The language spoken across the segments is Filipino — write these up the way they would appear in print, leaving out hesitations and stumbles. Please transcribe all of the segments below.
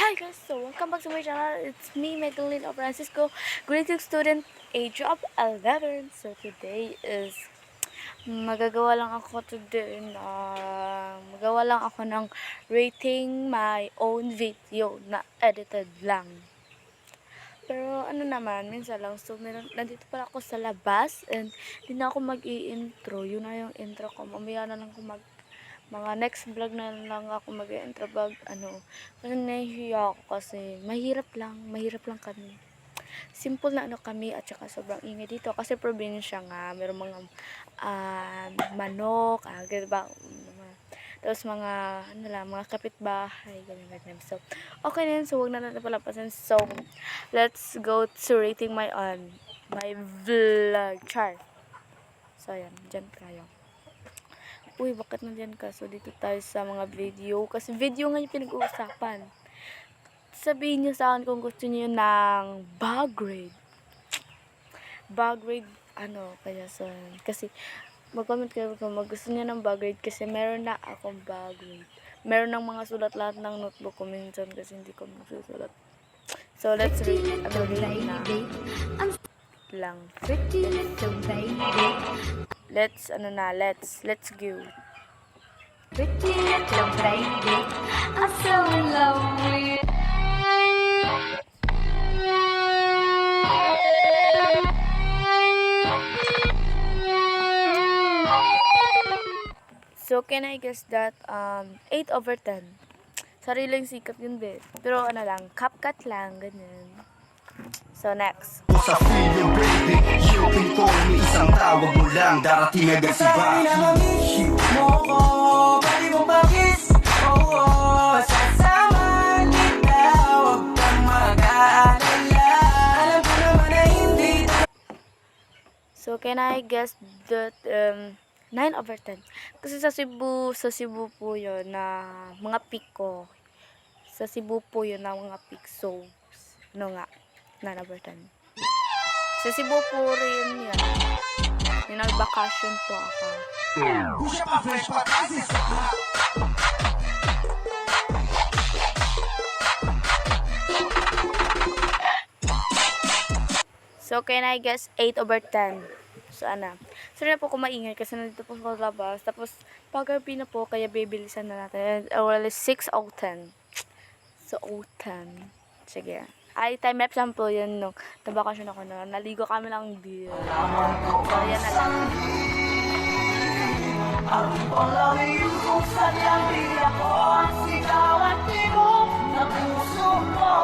Hi guys, so welcome back to my channel. It's me, Magdalena Francisco, grade 6 student, age of 11. So today is magagawa lang ako ng rating my own video na edited lang. Pero ano naman, minsan lang. So nandito pala ako sa labas and hindi na ako mag-i-intro. Yun na yung intro ko. Mamaya na lang ako mga next vlog na lang ako mag-intro vlog, kasi nahihiya ako kasi mahirap lang kami. Simple na kami at saka sobrang ingay dito kasi probinsya nga, meron mga manok, diba? Tapos mga kapitbahay, ganyan. So, okay na yun. So, huwag na natin palapasin. So, let's go to rating my vlog. Char. So, ayan. Dyan tayo. Uy, bakit nandiyan ka? So, dito tayo sa mga video. Kasi video nga yung pinag-uusapan. Sabihin niyo sa akin kung gusto niyo ng bag grade. Bag grade, kaya so, kasi, mag-comment kayo kung gusto niyo ng bag grade kasi meron na akong bag grade. Meron ng mga sulat lahat ng notebook ko minsan kasi hindi ko magsusulat. So, let's read. Lang. Let's go. Pretty little baby, I'm so in love with you. So, can I guess that 8/10? Sariling sikap yun, be. Pero CapCut lang, ganyan. So, next. Sa feeling baby, yung pinto may isang tawag mo lang, darating agad si Baki. Namamiss mo ko, pwede mo bakis? Oo, sasamahan kita, huwag kang mag-aalala. Alam ko naman na hindi. So, can I guess that 9/10? Kasi sa Cebu po yun na mga peak ko. Sa Cebu po yun na mga peak. So, 9/10. Sa Cebu po rin yan. Yung nag-vacation po ako. So, can I guess 8/10? So, sorry na po kung maingay kasi nandito po sa labas. Tapos, pag-gabi na po, kaya bibilisan na natin. Well, 6:10. So, 10. Sige. Time lapse lang po yun nung nabakasyon ako na. Naligo kami lang din. So, yan na lang. Ang palawin kung sadyang di ako ang sigaw at tibok na puso mo.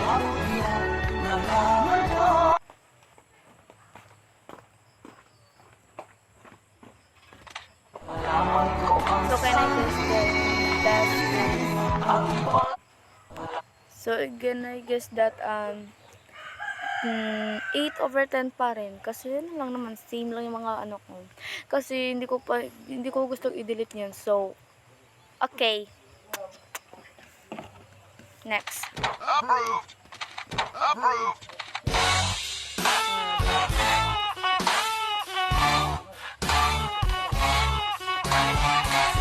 Ang iyan na naman mo. So, can I guess that So, can I guess that 8/10 pa rin. Kasi yun lang naman, same lang yung mga ko. Kasi hindi ko gustong i-delete yun. So, okay. Next. Approved.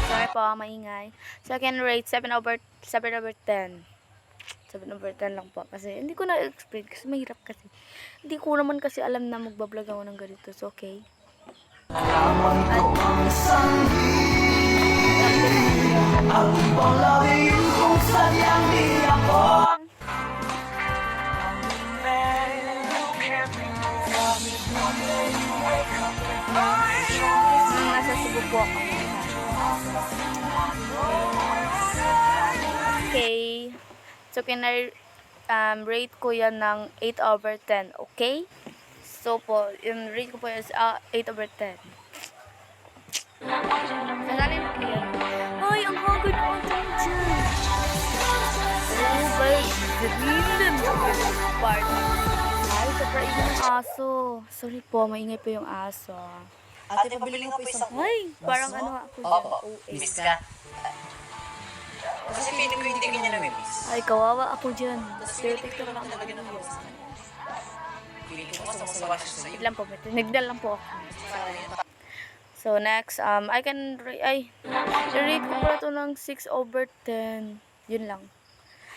Sorry po, maingay. So, I can rate 7/10. 7/10 lang po. Kasi, hindi ko na-explain. Kasi, mahirap kasi. Hindi ko naman kasi alam na magbablog ako ng ganito. So, okay. Ang palawin kung sadyang di ako. Nasa Cebu po ako. Okay. So, can I rate ko yan ng 8/10. Okay? So po, yung rate ko po is 8/10. Nasalim ko yan. Ay, ang hagod po dyan. Oh, but ganda ng part. Ay, sobrang ingay ng aso. Sorry po, maingay po yung aso. Ate, pabili mo po isang Ay, parang ako dyan. OA. miss ka. Kasi feeling ko hindi ka niya nami-miss. Ay, kawawa ako dyan. Tirtik lang ako. Feeling ko masama siya sa'yo. Wait lang po, nagdal lang po ako. So, next, I can, i-rate ko pala ito ng 6/10. Yun lang.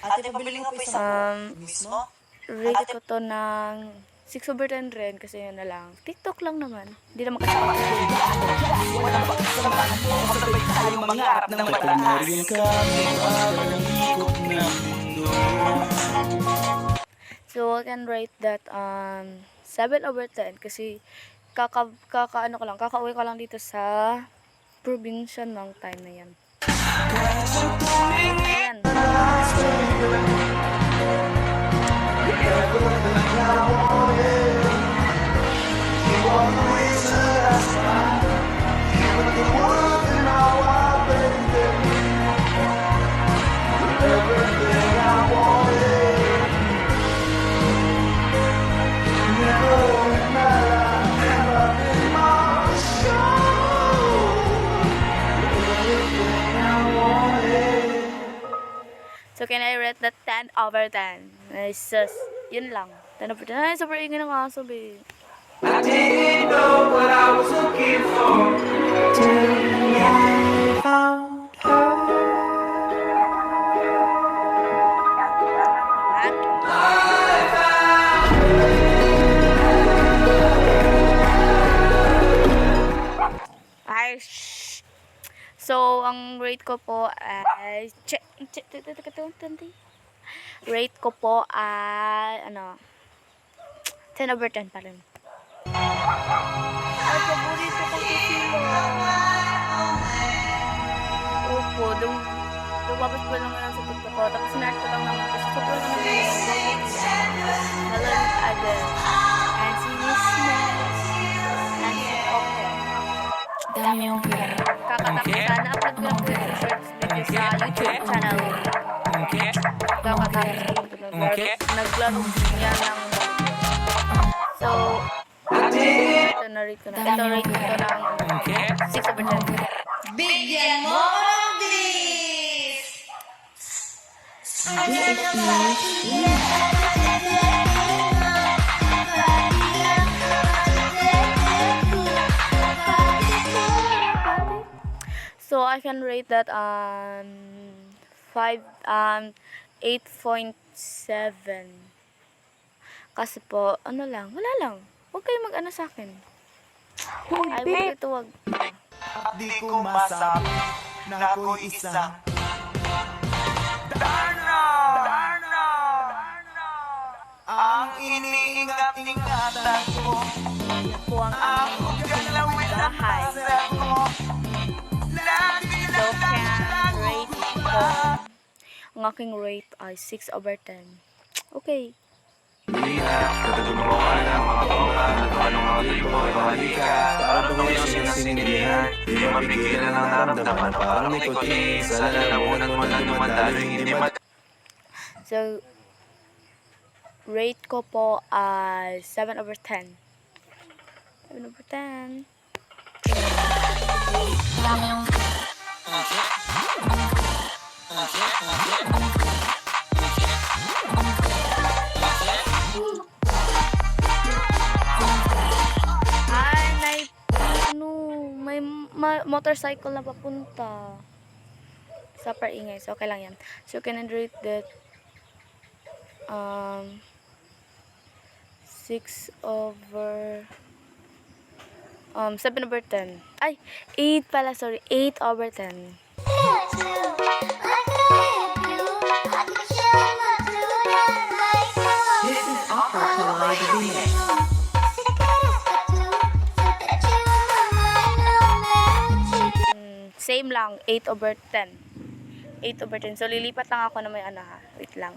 Ate, pabili nga po isang mismo. Rate ko to ng 6/10 rin kasi yun na lang. TikTok lang naman. Hindi naman kasi ako Sabay tayong mangarap ng mataas. So, I can rate that 7/10 kasi kakauwi ko lang dito sa probinsya ng time na yan. Ayan. So, can I rate that 10/10? Nice. Yun lang. 10/10. Ay, super ingay ng aso, babe. I didn't know what I was looking for till I found her. Ay, shh. So, ang rate ko po ay rate ko po ay 10/10 pa rin. Ay, paborito ko si Sila. Opo, lumabas pa lang lang sa TikTok ko. Tapos sinart ko lang naman. Kasi sobrang naman yung Helen Adel. And si Miss Mel. And si Coco. Dami yung Kakatapos sana upload ko lang po yung shorts video sa YouTube channel. Kakatapos ko naglaro niya ng so ito na rate ko na. Ito rate ko ng 6/10. Bigyan mo ng bilis! So I can rate that 8.7. Kasi po, wala lang. Huwag kayo mag-ano sa akin. Ay, wag ito, wag. Di ko masabi na ako'y isang Darna! Ang iniingat-ingatan ko Po ang ang galawin ng bahay. pasa ko. So, can rate ko. Ang aking rate ay 6/10. Okay. Para bumili siya ng sinilihan, di mapigilan ang naramdaman. Parang nikotin, sa lalamunan mo na dumadalo, hindi So, rate ko po ay 7/10. 7/10. Ay, may motorcycle na papunta. Super ingay. So, okay lang yan. So, can I rate that 7/10. Ay, 8 pala, sorry. 8/10. This is Opera Collide Remix. Same lang, 8/10. 8/10. So, lilipat lang ako na may wait lang.